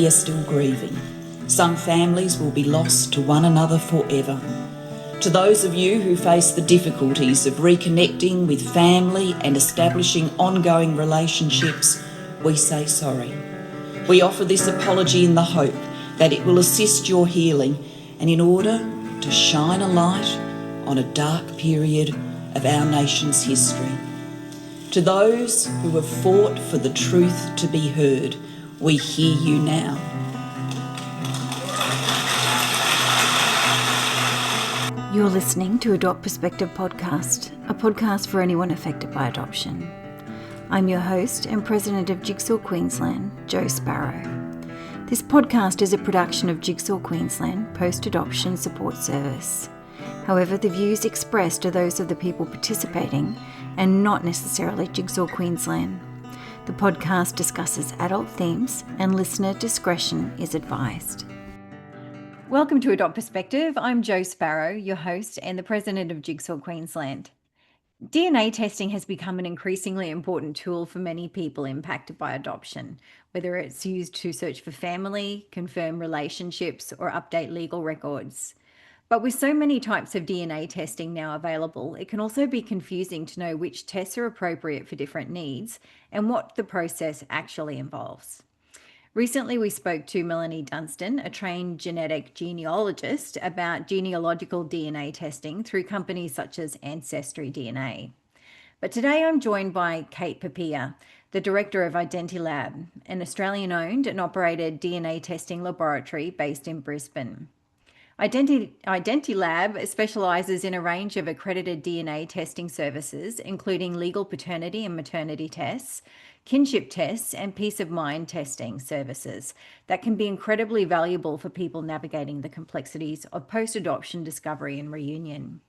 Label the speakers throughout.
Speaker 1: Many are still grieving. Some families will be lost to one another forever. To those of you who face the difficulties of reconnecting with family and establishing ongoing relationships, we say sorry. We offer this apology in the hope that it will assist your healing and in order to shine a light on a dark period of our nation's history. To those who have fought for the truth to be heard, we hear you now.
Speaker 2: You're listening to Adopt Perspective podcast, a podcast for anyone affected by adoption. I'm your host and president of Jigsaw Queensland, Jo Sparrow. This podcast is a production of Jigsaw Queensland Post-Adoption Support Service. However, the views expressed are those of the people participating and not necessarily Jigsaw Queensland. The podcast discusses adult themes and listener discretion is advised. Welcome to Adopt Perspective. I'm Jo Sparrow, your host and the president of Jigsaw Queensland. DNA testing has become an increasingly important tool for many people impacted by adoption, whether it's used to search for family, confirm relationships, or update legal records. But with so many types of DNA testing now available, it can also be confusing to know which tests are appropriate for different needs and what the process actually involves. Recently, we spoke to Melanie Dunstan, a trained genetic genealogist, about genealogical DNA testing through companies such as AncestryDNA. But today I'm joined by Kate Pippia, the director of identilab, an Australian-owned and operated DNA testing laboratory based in Brisbane. identilab specialises in a range of accredited DNA testing services, including legal paternity and maternity tests, kinship tests, and peace of mind testing services that can be incredibly valuable for people navigating the complexities of post-adoption discovery and reunion.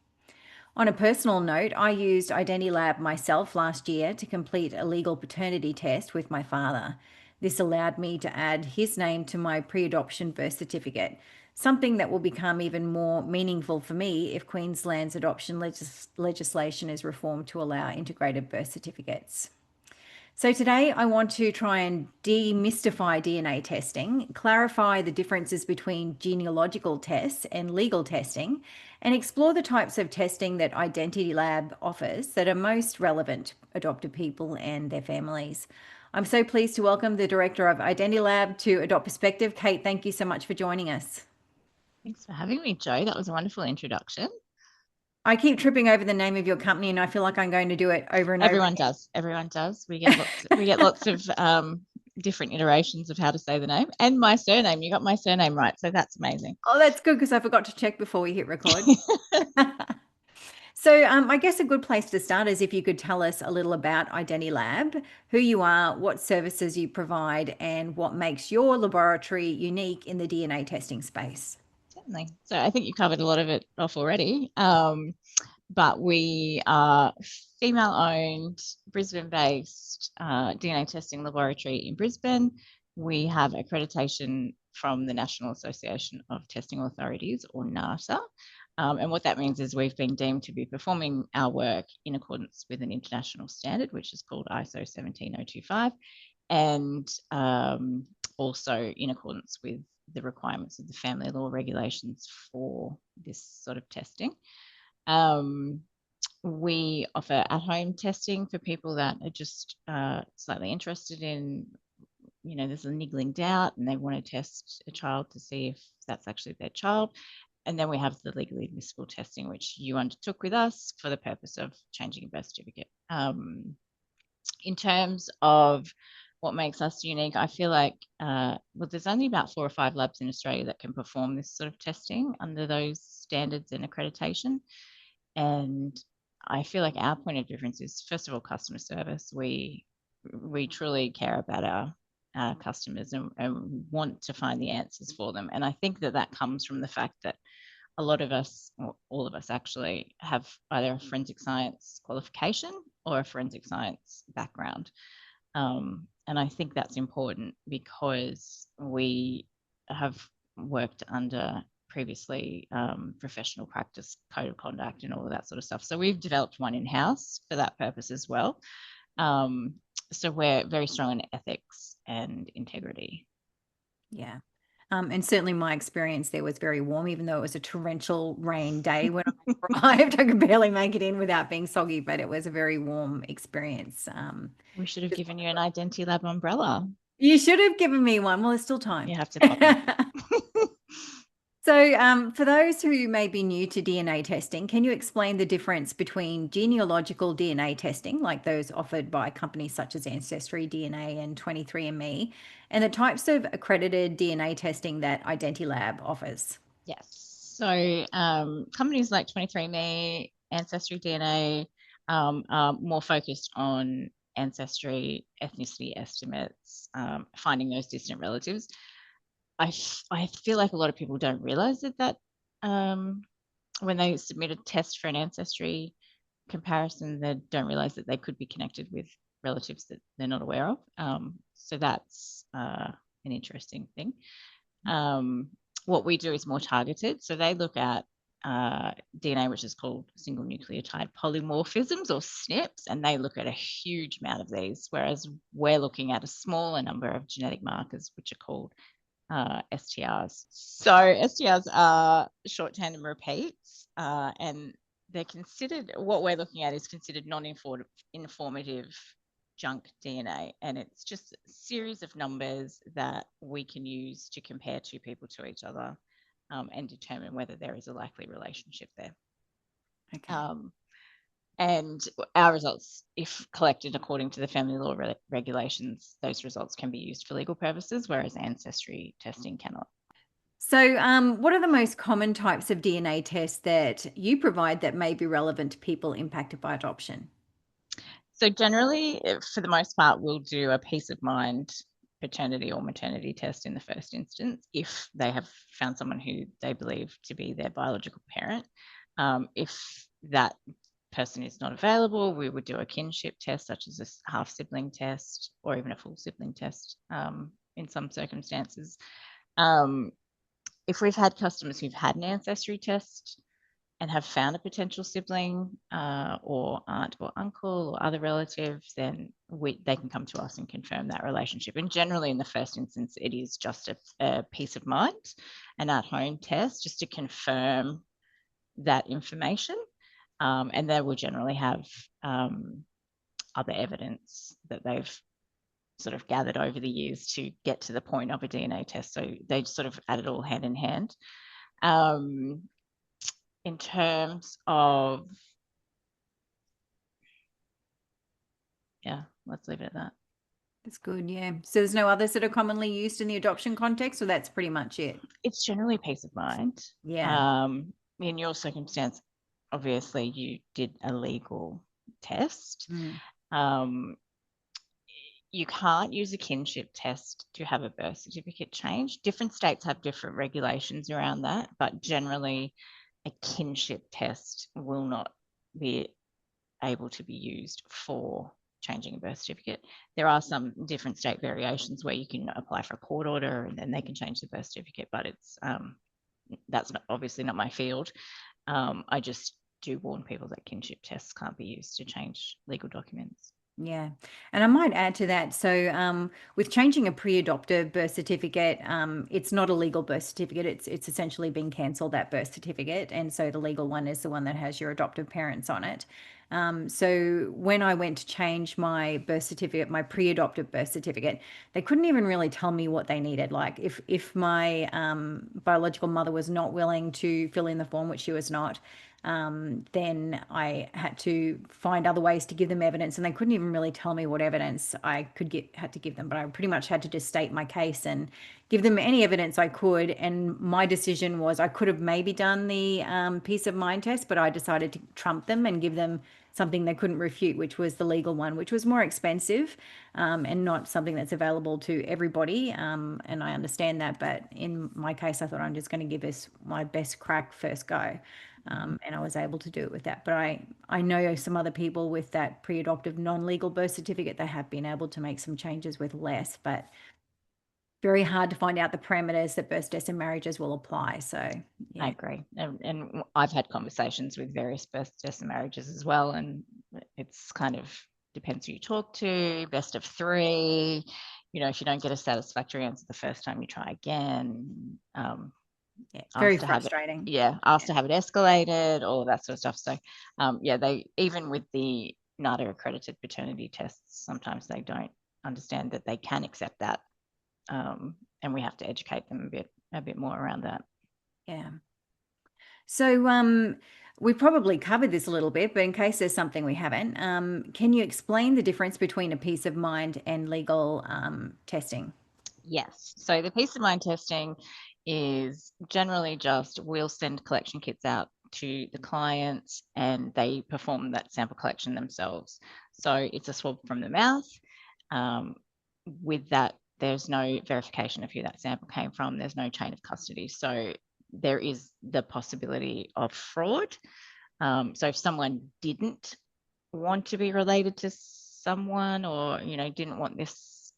Speaker 2: On a personal note, I used identilab myself last year to complete a legal paternity test with my father. This allowed me to add his name to my pre-adoption birth certificate, something that will become even more meaningful for me if Queensland's adoption legislation is reformed to allow integrated birth certificates. So today I want to try and demystify DNA testing, clarify the differences between genealogical tests and legal testing, and explore the types of testing that identilab offers that are most relevant to adopted people and their families. I'm so pleased to welcome the director of identilab to Adopt Perspective. Kate, thank you so much for joining us.
Speaker 3: Thanks for having me, Jo. That was a wonderful introduction.
Speaker 2: I keep tripping over the name of your company and I feel like I'm going to do it over and over.
Speaker 3: Everyone does. We get lots of different iterations of how to say the name and my surname. You got my surname right, so that's amazing.
Speaker 2: Oh, that's good because I forgot to check before we hit record. So I guess a good place to start is if you could tell us a little about identilab, who you are, what services you provide, and what makes your laboratory unique in the DNA testing space.
Speaker 3: Certainly. So I think you covered a lot of it off already, but we are female-owned, Brisbane-based DNA testing laboratory in Brisbane. We have accreditation from the National Association of Testing Authorities, or NATA. And what that means is we've been deemed to be performing our work in accordance with an international standard, which is called ISO 17025, and also in accordance with the requirements of the family law regulations for this sort of testing. We offer at-home testing for people that are just slightly interested in, there's a niggling doubt and they want to test a child to see if that's actually their child. And then we have the legally admissible testing, which you undertook with us for the purpose of changing a birth certificate. In terms of what makes us unique, I feel like, there's only about 4 or 5 labs in Australia that can perform this sort of testing under those standards and accreditation. And I feel like our point of difference is, first of all, customer service. We truly care about our customers and want to find the answers for them. And I think that comes from the fact that a lot of us, or all of us actually, have either a forensic science qualification or a forensic science background. And I think that's important because we have worked under previously professional practice code of conduct and all of that sort of stuff. So we've developed one in-house for that purpose as well. So we're very strong in ethics and integrity.
Speaker 2: Yeah. And certainly my experience there was very warm, even though it was a torrential rain day when I arrived. I could barely make it in without being soggy, but it was a very warm experience.
Speaker 3: We should have given you an identilab umbrella.
Speaker 2: You should have given me one. Well, there's still time.
Speaker 3: You have to pop in.
Speaker 2: So, for those who may be new to DNA testing, can you explain the difference between genealogical DNA testing, like those offered by companies such as AncestryDNA and 23andMe, and the types of accredited DNA testing that identilab offers?
Speaker 3: Yes. So companies like 23andMe, AncestryDNA are more focused on ancestry, ethnicity estimates, finding those distant relatives. I feel like a lot of people don't realize that when they submit a test for an ancestry comparison, they don't realize that they could be connected with relatives that they're not aware of. So that's an interesting thing. What we do is more targeted. So they look at DNA, which is called single nucleotide polymorphisms or SNPs, and they look at a huge amount of these, whereas we're looking at a smaller number of genetic markers, which are called STRs. So STRs are short tandem repeats, and they're considered, what we're looking at is considered non-informative junk DNA, and it's just a series of numbers that we can use to compare two people to each other and determine whether there is a likely relationship there.
Speaker 2: Okay.
Speaker 3: And our results, if collected according to the family law regulations, those results can be used for legal purposes, whereas ancestry testing cannot.
Speaker 2: So, what are the most common types of DNA tests that you provide that may be relevant to people impacted by adoption?
Speaker 3: So generally, for the most part, we'll do a peace of mind paternity or maternity test in the first instance if they have found someone who they believe to be their biological parent. If that person is not available, we would do a kinship test, such as a half sibling test or even a full sibling test in some circumstances. If we've had customers who've had an ancestry test and have found a potential sibling or aunt or uncle or other relative, then they can come to us and confirm that relationship. And generally, in the first instance, it is just a peace of mind, an at-home test, just to confirm that information. And they will generally have other evidence that they've sort of gathered over the years to get to the point of a DNA test. So they sort of add it all hand in hand. In terms of, let's leave it at that.
Speaker 2: That's good, yeah. So there's no others that are commonly used in the adoption context, or that's pretty much it?
Speaker 3: It's generally peace of mind.
Speaker 2: Yeah.
Speaker 3: In your circumstance, obviously you did a legal test. You can't use a kinship test to have a birth certificate change. Different states have different regulations around that, but generally a kinship test will not be able to be used for changing a birth certificate. There are some different state variations where you can apply for a court order and then they can change the birth certificate, but it's that's obviously not my field. I just do warn people that kinship tests can't be used to change legal documents.
Speaker 2: Yeah. And I might add to that. So, with changing a pre-adoptive birth certificate, it's not a legal birth certificate. It's essentially been cancelled, that birth certificate. And so the legal one is the one that has your adoptive parents on it. So when I went to change my birth certificate, my pre-adoptive birth certificate, they couldn't even really tell me what they needed. Like if my biological mother was not willing to fill in the form, which she was not, then I had to find other ways to give them evidence, and they couldn't even really tell me what evidence I had to give them. But I pretty much had to just state my case and give them any evidence I could. And my decision was I could have maybe done the peace of mind test, but I decided to trump them and give them something they couldn't refute, which was the legal one, which was more expensive and not something that's available to everybody. And I understand that, but in my case, I thought I'm just going to give this my best crack first go. And I was able to do it with that. But I know some other people with that pre-adoptive non-legal birth certificate, they have been able to make some changes with less, but very hard to find out the parameters that births, deaths and marriages will apply. So yeah.
Speaker 3: I agree. And I've had conversations with various births, deaths and marriages as well. And it's kind of depends who you talk to, best of three. if you don't get a satisfactory answer the first time, you try again.
Speaker 2: It's very frustrating.
Speaker 3: Asked to have it escalated, all of that sort of stuff. So they, even with the NADA accredited paternity tests, sometimes they don't understand that they can accept that, and we have to educate them a bit more around that.
Speaker 2: Yeah. So we probably covered this a little bit, but in case there's something we haven't, can you explain the difference between a peace of mind and legal testing?
Speaker 3: Yes. So the peace of mind testing is generally just, we'll send collection kits out to the clients and they perform that sample collection themselves. So it's a swab from the mouth. With that, there's no verification of who that sample came from. There's no chain of custody. So there is the possibility of fraud. So if someone didn't want to be related to someone, or, didn't want this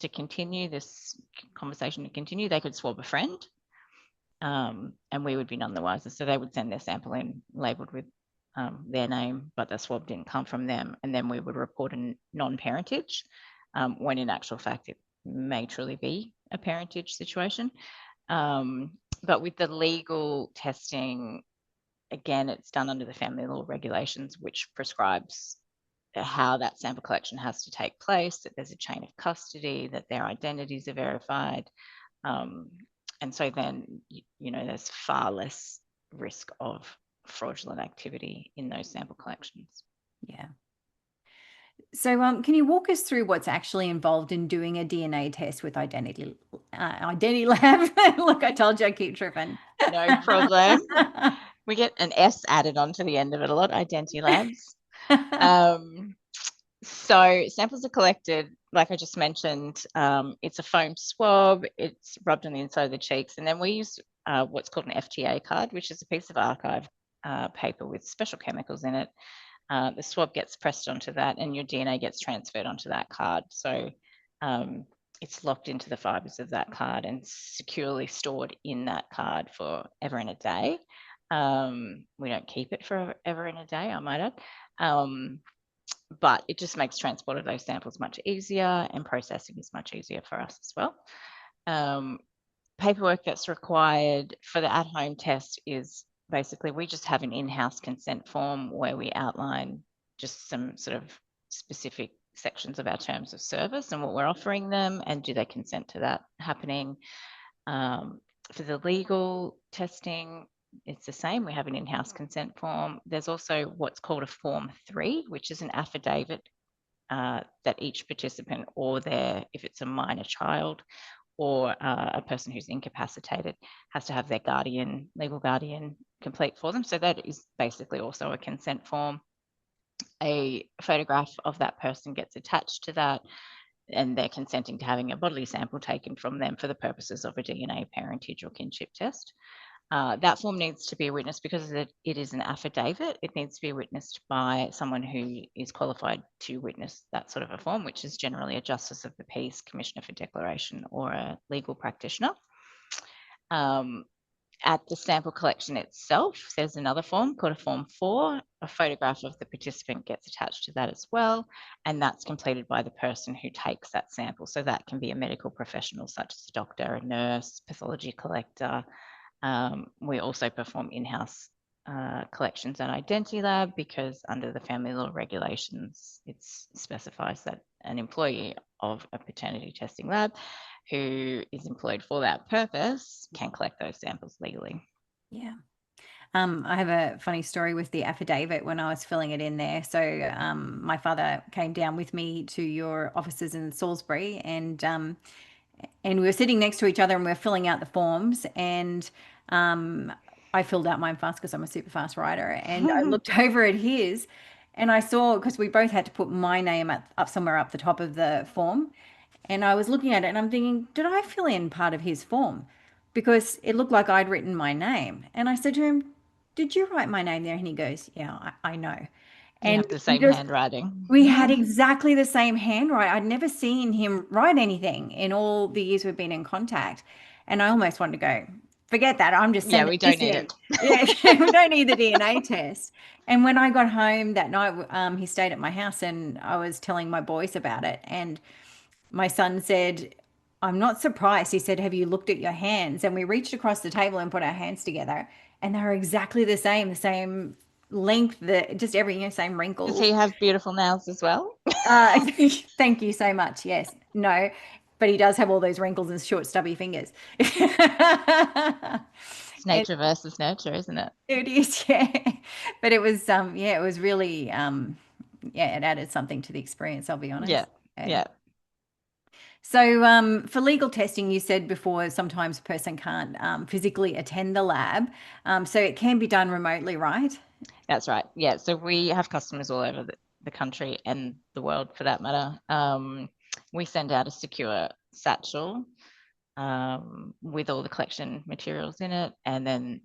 Speaker 3: conversation to continue, they could swab a friend, and we would be none the wiser. So they would send their sample in labeled with their name, but the swab didn't come from them. And then we would report a non-parentage, when in actual fact it may truly be a parentage situation. But with the legal testing, again, it's done under the family law regulations, which prescribes how that sample collection has to take place, that there's a chain of custody, that their identities are verified. And so then, there's far less risk of fraudulent activity in those sample collections.
Speaker 2: Yeah. So can you walk us through what's actually involved in doing a DNA test with identity lab? Look, I told you I keep tripping.
Speaker 3: No problem. We get an S added onto the end of it a lot, identilabs. So samples are collected, like I just mentioned. It's a foam swab. It's rubbed on the inside of the cheeks. And then we use what's called an FTA card, which is a piece of archive paper with special chemicals in it. The swab gets pressed onto that and your DNA gets transferred onto that card. So it's locked into the fibers of that card and securely stored in that card for ever and a day. We don't keep it for ever and a day, I might add. But it just makes transport of those samples much easier, and processing is much easier for us as well. Paperwork that's required for the at-home test is basically, we just have an in-house consent form where we outline just some sort of specific sections of our terms of service and what we're offering them, and do they consent to that happening. For the legal testing, it's the same. We have an in-house consent form. There's also what's called a Form 3, which is an affidavit that each participant, or if it's a minor child or a person who's incapacitated, has to have their legal guardian complete for them. So that is basically also a consent form. A photograph of that person gets attached to that, and they're consenting to having a bodily sample taken from them for the purposes of a DNA parentage or kinship test. That form needs to be witnessed because it is an affidavit. It needs to be witnessed by someone who is qualified to witness that sort of a form, which is generally a Justice of the Peace, Commissioner for Declaration, or a legal practitioner. At the sample collection itself, there's another form called a Form 4. A photograph of the participant gets attached to that as well, and that's completed by the person who takes that sample. So that can be a medical professional such as a doctor, a nurse, pathology collector. We also perform in-house collections at identilab, because under the family law regulations, it specifies that an employee of a paternity testing lab who is employed for that purpose can collect those samples legally.
Speaker 2: Yeah. I have a funny story with the affidavit when I was filling it in there. So my father came down with me to your offices in Salisbury, and we were sitting next to each other and we were filling out the forms, and I filled out mine fast because I'm a super fast writer, and I looked over at his and I saw, because we both had to put my name up somewhere up the top of the form, and I was looking at it and I'm thinking, did I fill in part of his form? Because it looked like I'd written my name. And I said to him, did you write my name there? And he goes, yeah, I know.
Speaker 3: You
Speaker 2: And
Speaker 3: have the same handwriting.
Speaker 2: we had exactly the same handwriting. I'd never seen him write anything in all the years we've been in contact. And I almost wanted to go, forget that. I'm just sending
Speaker 3: we don't need
Speaker 2: it.
Speaker 3: it.
Speaker 2: Yeah, we don't need the DNA test. And when I got home that night, he stayed at my house and I was telling my boys about it. And my son said, I'm not surprised. He said, have you looked at your hands? And we reached across the table and put our hands together, and they were exactly the same length, just everything, same
Speaker 3: Does
Speaker 2: wrinkles.
Speaker 3: he have beautiful nails as well?
Speaker 2: Uh, thank you so much. Yes. No, but he does have all those wrinkles and short, stubby fingers.
Speaker 3: It's
Speaker 2: And
Speaker 3: nature versus nurture, isn't it?
Speaker 2: it is, yeah. But it was, yeah, it was really, yeah, it added something to the experience, I'll be
Speaker 3: Yeah,
Speaker 2: honest. Yeah.
Speaker 3: yeah.
Speaker 2: So, for legal testing, you said before sometimes a person can't physically attend the lab. So it can be done remotely, right?
Speaker 3: That's right. Yeah. So we have customers all over the country and the world for that matter. We send out a secure satchel with all the collection materials in it. And then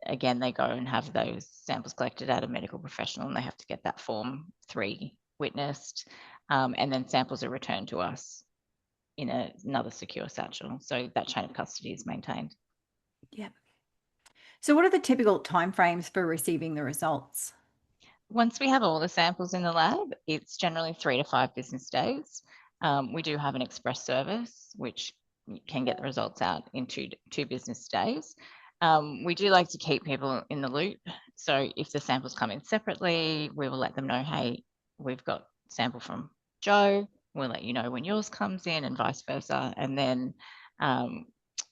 Speaker 3: again, they go and have those samples collected at a medical professional, and they have to get that Form 3 witnessed. And then samples are returned to us in another secure satchel. So that chain of custody is maintained.
Speaker 2: Yeah. So what are the typical timeframes for receiving the results?
Speaker 3: Once we have all the samples in the lab, it's generally 3 to 5 business days. We do have an express service, which can get the results out in two business days. We do like to keep people in the loop. So if the samples come in separately, we will let them know, hey, we've got sample from Joe. We'll let you know when yours comes in, and vice versa. And then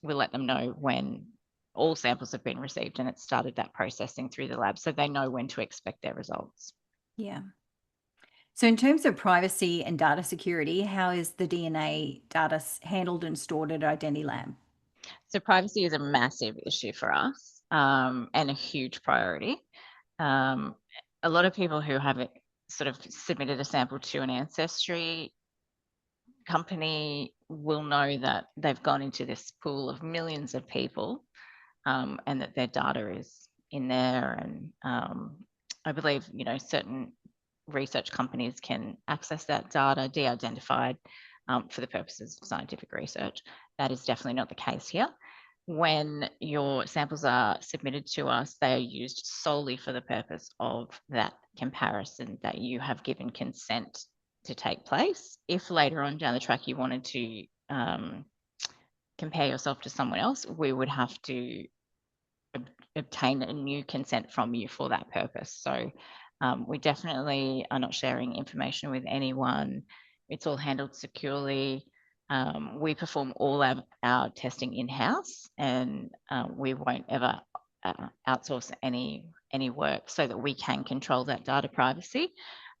Speaker 3: we'll let them know when all samples have been received and it's started that processing through the lab, so they know when to expect their results.
Speaker 2: Yeah. So in terms of privacy and data security, how is the DNA data handled and stored at identilab?
Speaker 3: So privacy is a massive issue for us, and a huge priority. A lot of people who have sort of submitted a sample to an ancestry company will know that they've gone into this pool of millions of people, and that their data is in there. And I believe, certain research companies can access that data de-identified for the purposes of scientific research. That is definitely not the case here. When your samples are submitted to us, they are used solely for the purpose of that comparison that you have given consent to take place. If later on down the track you wanted to compare yourself to someone else, we would have to obtain a new consent from you for that purpose. So we definitely are not sharing information with anyone. It's all handled securely. We perform all our testing in-house, and we won't ever outsource any work, so that we can control that data privacy.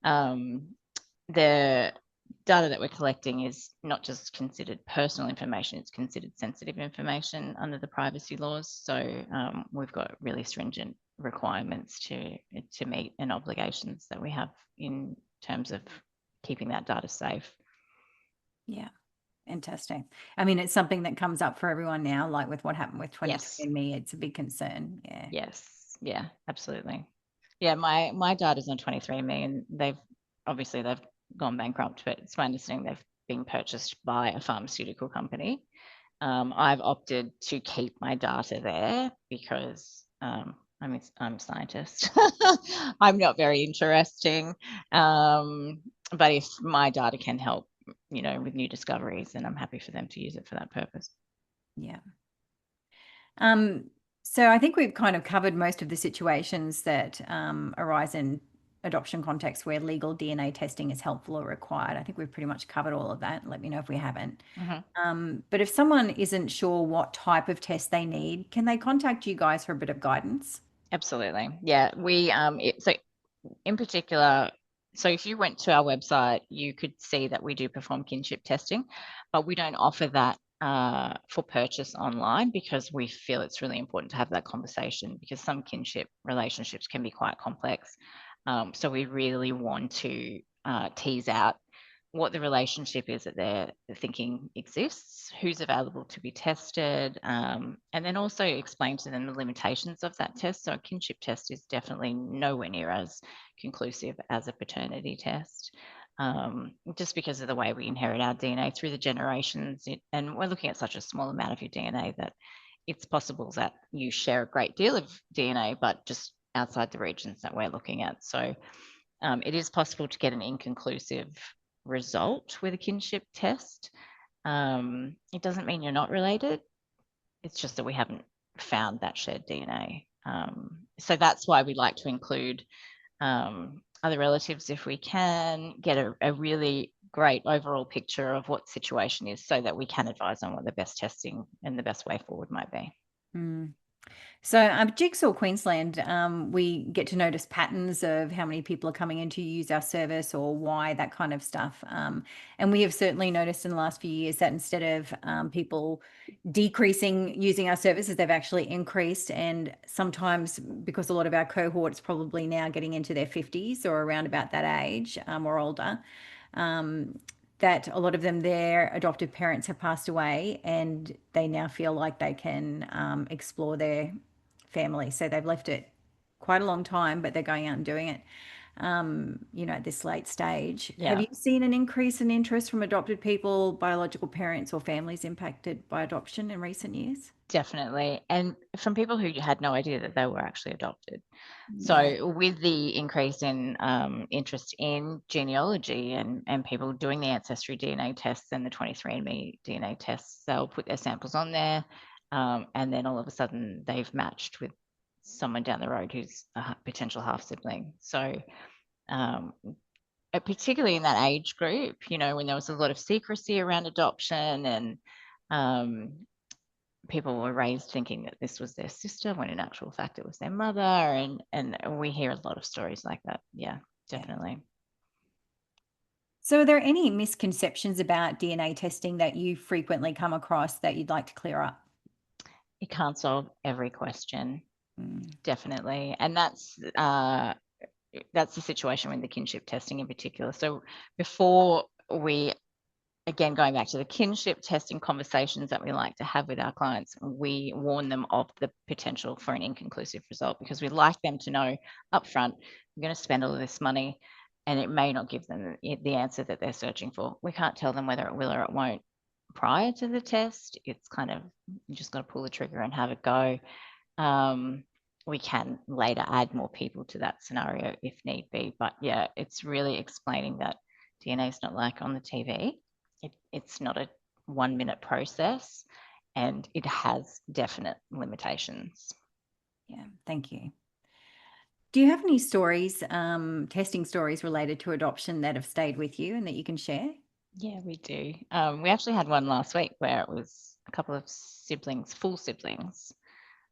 Speaker 3: The data that we're collecting is not just considered personal information, it's considered sensitive information under the privacy laws. So we've got really stringent requirements to meet, and obligations that we have in terms of keeping that data safe.
Speaker 2: Yeah. Fantastic. I mean, it's something that comes up for everyone now, like with what happened with 23andMe, it's a big concern. Yeah.
Speaker 3: Yes. Yeah, absolutely. Yeah, my data's on 23andMe, and they've gone bankrupt, but it's my understanding they've been purchased by a pharmaceutical company. I've opted to keep my data there because I'm a scientist. I'm not very interesting. But if my data can help, with new discoveries, then I'm happy for them to use it for that purpose.
Speaker 2: Yeah. So I think we've kind of covered most of the situations that arise in adoption contexts where legal DNA testing is helpful or required. I think we've pretty much covered all of that. Let me know if we haven't. But if someone isn't sure what type of test they need, can they contact you guys for a bit of guidance?
Speaker 3: Absolutely. Yeah. So in particular, so if you went to our website, you could see that we do perform kinship testing, but we don't offer that for purchase online, because we feel it's really important to have that conversation, because some kinship relationships can be quite complex. So we really want to tease out what the relationship is that they're thinking exists, who's available to be tested, and then also explain to them the limitations of that test. So a kinship test is definitely nowhere near as conclusive as a paternity test, just because of the way we inherit our DNA through the generations. And we're looking at such a small amount of your DNA that it's possible that you share a great deal of DNA, but just outside the regions that we're looking at. So it is possible to get an inconclusive result with a kinship test. It doesn't mean you're not related. It's just that we haven't found that shared DNA. So that's why we like to include other relatives if we can, get a really great overall picture of what the situation is so that we can advise on what the best testing and the best way forward might be.
Speaker 2: So Jigsaw Queensland, we get to notice patterns of how many people are coming in to use our service or why, that kind of stuff. And we have certainly noticed in the last few years that instead of people decreasing using our services, they've actually increased. And sometimes because a lot of our cohort's probably now getting into their 50s or around about that age or older, that a lot of them, their adoptive parents have passed away and they now feel like they can explore their family. So they've left it quite a long time, but they're going out and doing it, at this late stage.
Speaker 3: Yeah.
Speaker 2: Have you seen an increase in interest from adopted people, biological parents, or families impacted by adoption in recent years?
Speaker 3: Definitely. And from people who had no idea that they were actually adopted.
Speaker 2: Yeah.
Speaker 3: So with the increase in interest in genealogy and people doing the AncestryDNA tests and the 23andMe DNA tests, they'll put their samples on there, and then all of a sudden they've matched with someone down the road who's a potential half sibling. So particularly in that age group, when there was a lot of secrecy around adoption and people were raised thinking that this was their sister when in actual fact it was their mother, and we hear a lot of stories like that. Yeah, definitely.
Speaker 2: So are there any misconceptions about DNA testing that you frequently come across that you'd like to clear up?
Speaker 3: It can't solve every question. Definitely. And that's the situation with the kinship testing in particular. So before we, again, going back to the kinship testing conversations that we like to have with our clients, we warn them of the potential for an inconclusive result because we like them to know upfront, we're going to spend all of this money and it may not give them the answer that they're searching for. We can't tell them whether it will or it won't prior to the test. It's kind of, you just got to pull the trigger and have it go. We can later add more people to that scenario if need be. But yeah, it's really explaining that DNA is not like on the TV. It's not a 1 minute process and it has definite limitations.
Speaker 2: Yeah, thank you. Do you have any stories, testing stories related to adoption that have stayed with you and that you can share?
Speaker 3: Yeah, we do. We actually had one last week where it was a couple of siblings, full siblings.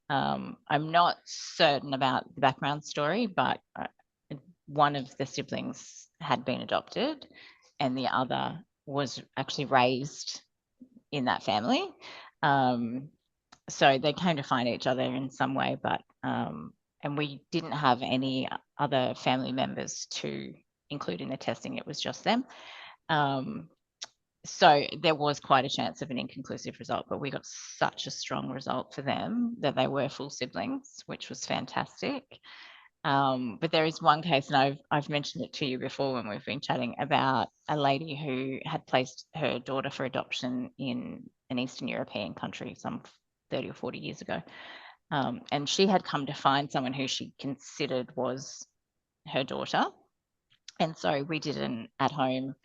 Speaker 3: I'm not certain about the background story, but one of the siblings had been adopted and the other was actually raised in that family. So they came to find each other in some way, but and we didn't have any other family members to include in the testing. It was just them. So there was quite a chance of an inconclusive result, but we got such a strong result for them that they were full siblings, which was fantastic. But there is one case, and I've mentioned it to you before when we've been chatting about a lady who had placed her daughter for adoption in an Eastern European country some 30 or 40 years ago. And she had come to find someone who she considered was her daughter. And so we did an at-home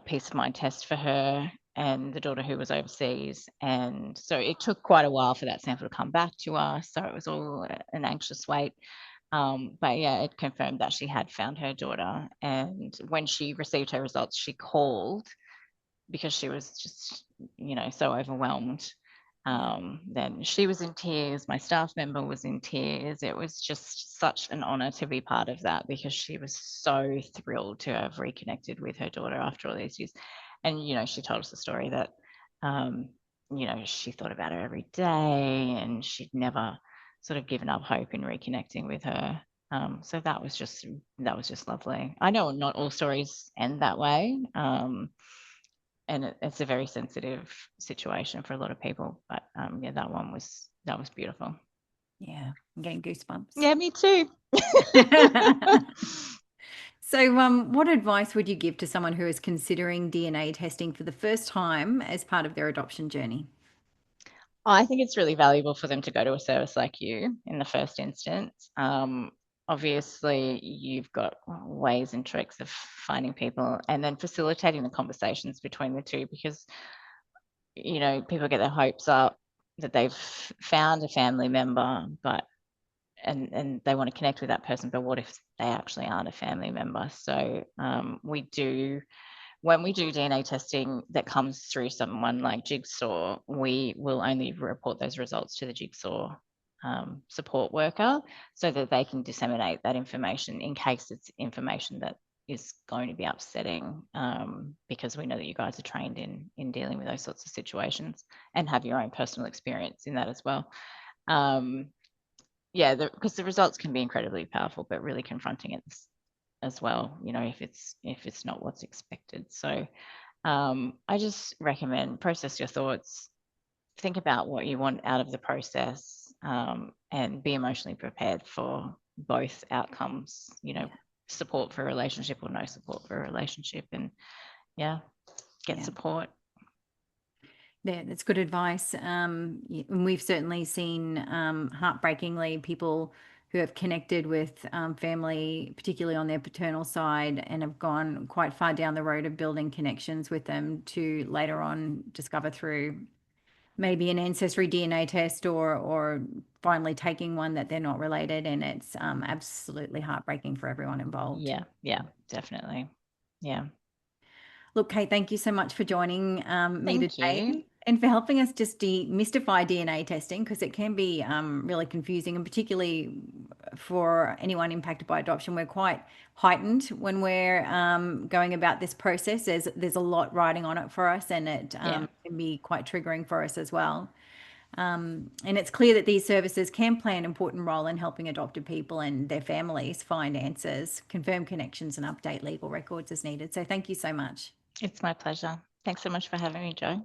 Speaker 3: peace of mind test for her and the daughter who was overseas. And so it took quite a while for that sample to come back to us. So it was all an anxious wait. But yeah, it confirmed that she had found her daughter. And when she received her results, she called because she was just, so overwhelmed. Then she was in tears. My staff member was in tears. It was just such an honor to be part of that because she was so thrilled to have reconnected with her daughter after all these years. And, she told us the story that, she thought about her every day and she'd never sort of given up hope in reconnecting with her. So that was just lovely. I know not all stories end that way. And it's a very sensitive situation for a lot of people, but yeah, that was beautiful.
Speaker 2: Yeah, I'm getting goosebumps.
Speaker 3: Yeah, me too.
Speaker 2: So what advice would you give to someone who is considering DNA testing for the first time as part of their adoption journey?
Speaker 3: I think it's really valuable for them to go to a service like you in the first instance. Obviously, you've got ways and tricks of finding people and then facilitating the conversations between the two, because people get their hopes up that they've found a family member, and they want to connect with that person, but what if they actually aren't a family member? So when we do DNA testing that comes through someone like Jigsaw, we will only report those results to the Jigsaw support worker so that they can disseminate that information in case it's information that is going to be upsetting, because we know that you guys are trained in dealing with those sorts of situations and have your own personal experience in that as well. Because the results can be incredibly powerful, but really confronting it as well, if it's not what's expected. So I just recommend process your thoughts, think about what you want out of the process, and be emotionally prepared for both outcomes, support for a relationship or no support for a relationship, and get support.
Speaker 2: Yeah, that's good advice. And we've certainly seen, heartbreakingly, people who have connected with family, particularly on their paternal side, and have gone quite far down the road of building connections with them to later on discover through maybe an AncestryDNA test or finally taking one that they're not related. And it's absolutely heartbreaking for everyone involved.
Speaker 3: Yeah, definitely. Yeah.
Speaker 2: Look, Kate, thank you so much for joining me
Speaker 3: Thank
Speaker 2: today
Speaker 3: you.
Speaker 2: and for helping us just demystify DNA testing, because it can be really confusing, and particularly for anyone impacted by adoption, we're quite heightened when we're going about this process. There's a lot riding on it for us, and it can be quite triggering for us as well. And it's clear that these services can play an important role in helping adopted people and their families find answers, confirm connections, and update legal records as needed. So thank you so much.
Speaker 3: It's my pleasure. Thanks so much for having me, Jo.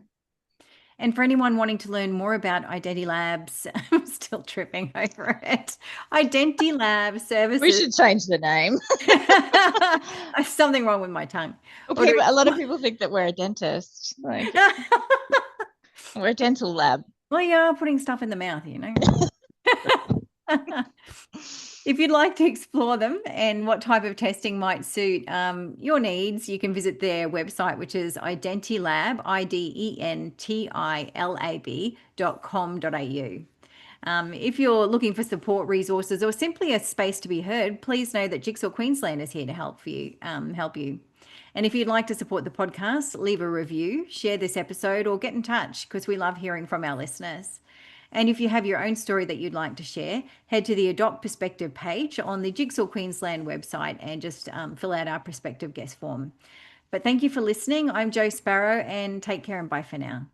Speaker 2: And for anyone wanting to learn more about identilabs, I'm still tripping over it. identilab services.
Speaker 3: We should change the name.
Speaker 2: Something wrong with my tongue.
Speaker 3: Okay, a lot of people think that we're a dentist. Like, we're a dental lab.
Speaker 2: Well, you are putting stuff in the mouth, If you'd like to explore them and what type of testing might suit your needs, you can visit their website, which is identilab, IDENTILAB.com.au. If you're looking for support resources or simply a space to be heard, please know that Jigsaw Queensland is here to help you. And if you'd like to support the podcast, leave a review, share this episode, or get in touch, because we love hearing from our listeners. And if you have your own story that you'd like to share, head to the Adopt Perspective page on the Jigsaw Queensland website and just fill out our prospective guest form. But thank you for listening. I'm Jo Sparrow, and take care and bye for now.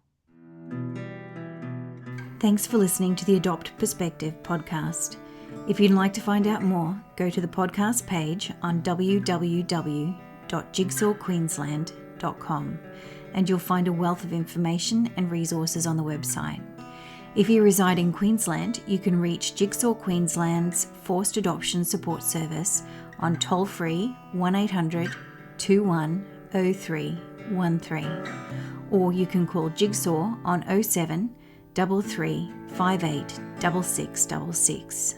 Speaker 2: Thanks for listening to the Adopt Perspective podcast. If you'd like to find out more, go to the podcast page on www.jigsawqueensland.com, and you'll find a wealth of information and resources on the website. If you reside in Queensland, you can reach Jigsaw Queensland's Forced Adoption Support Service on toll-free 1800 210313, or you can call Jigsaw on 07 33 58 6666.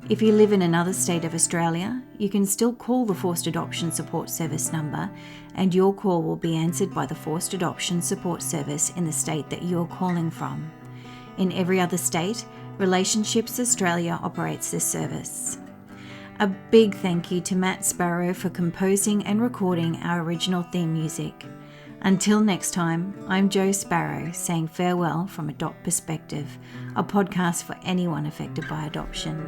Speaker 2: If you live in another state of Australia, you can still call the Forced Adoption Support Service number, and your call will be answered by the Forced Adoption Support Service in the state that you're calling from. In every other state, Relationships Australia operates this service. A big thank you to Matt Sparrow for composing and recording our original theme music. Until next time, I'm Jo Sparrow saying farewell from Adopt Perspective, a podcast for anyone affected by adoption.